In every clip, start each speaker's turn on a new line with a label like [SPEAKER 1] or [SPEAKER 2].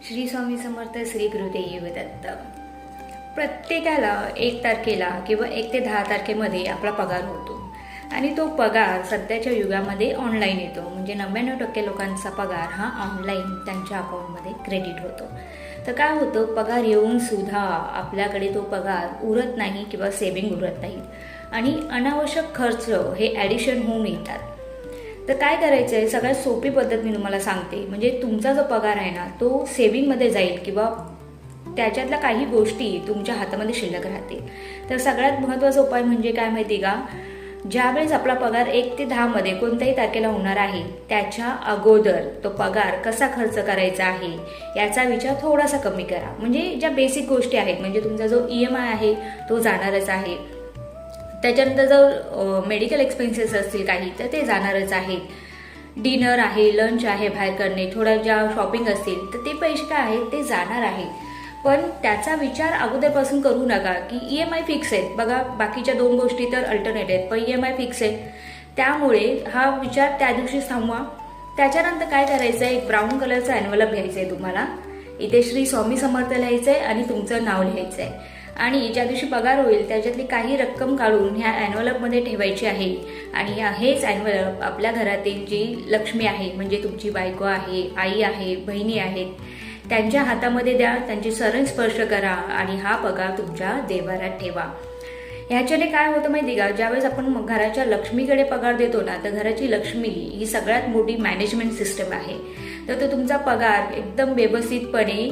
[SPEAKER 1] श्री स्वामी समर्थ, श्री गुरुदेव दत्त. प्रत्येकाला 1 तारखेला किंवा 1 ते 10 तारखेमध्ये आपला पगार होतो आणि तो पगार सध्याच्या युगामध्ये ऑनलाईन येतो. म्हणजे 99% लोकांचा पगार हा ऑनलाईन त्यांच्या अकाउंटमध्ये क्रेडिट होतो. तर काय होतं, पगार येऊन सुद्धा आपल्याकडे तो पगार उरत नाही किंवा सेविंग उरत नाही आणि अनावश्यक खर्च हे ॲडिशन होऊन येतात. तर काय करायचं आहे, सगळ्यात सोपी पद्धत मी तुम्हाला सांगते. म्हणजे तुमचा जो पगार आहे ना तो सेविंगमध्ये जाईल किंवा त्याच्यातल्या काही गोष्टी तुमच्या हातामध्ये शिल्लक राहतील. तर सगळ्यात महत्त्वाचा उपाय म्हणजे काय माहिती का, ज्यावेळेस आपला पगार 1 ते 10 मध्ये कोणत्याही तारखेला होणार आहे त्याच्या अगोदर तो पगार कसा खर्च करायचा आहे याचा विचार थोडासा कमी करा. म्हणजे ज्या बेसिक गोष्टी आहेत, म्हणजे तुमचा जो EMI आहे तो जाणारच आहे, त्याच्यानंतर जर मेडिकल एक्सपेन्सेस असतील काही तर ते जाणारच आहेत, डिनर आहे, लंच आहे बाहेर करणे, थोड्या ज्या शॉपिंग असतील तर ते पैसे काय आहेत ते जाणार आहे. पण त्याचा विचार अगोदरपासून करू नका की EMI फिक्स आहेत. बघा, बाकीच्या 2 गोष्टी तर अल्टरनेट आहेत पण EMI फिक्स आहे, त्यामुळे हा विचार त्या दिवशी थांबवा. त्याच्यानंतर काय करायचं आहे, एक ब्राऊन कलरचा एनव्हलप घ्यायचा आहे तुम्हाला. इथे श्री स्वामी समर्थ लिहायचं आहे आणि तुमचं नाव लिहायचं आहे आणि ज्या दिवशी पगार होईल त्याच्यातली काही रक्कम काढून ह्या एनव्हलपमध्ये ठेवायची आहे. आणि हेच एनव्हलप आपल्या घरातील जी लक्ष्मी आहे, म्हणजे तुमची बायको आहे, आई आहे, बहिणी आहेत, त्यांच्या हातामध्ये द्या, त्यांची चरण स्पर्श करा आणि हा पगार तुमच्या देवारात ठेवा. ह्याच्याने काय होतं माहिती का, ज्यावेळेस आपण घराच्या लक्ष्मीकडे पगार देतो ना, तर घराची लक्ष्मी ही सगळ्यात मोठी मॅनेजमेंट सिस्टम आहे. तर तो तुमचा पगार एकदम व्यवस्थितपणे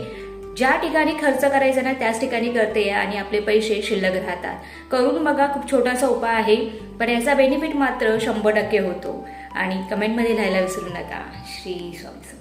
[SPEAKER 1] ज्या ठिकाणी खर्च करायचा ना त्याच ठिकाणी करते आणि आपले पैसे शिल्लक राहतात. करून बघा, खूप छोटासा उपाय आहे पण याचा बेनिफिट मात्र 100% होतो. आणि कमेंटमध्ये लिहायला विसरू नका. श्री स्वामी.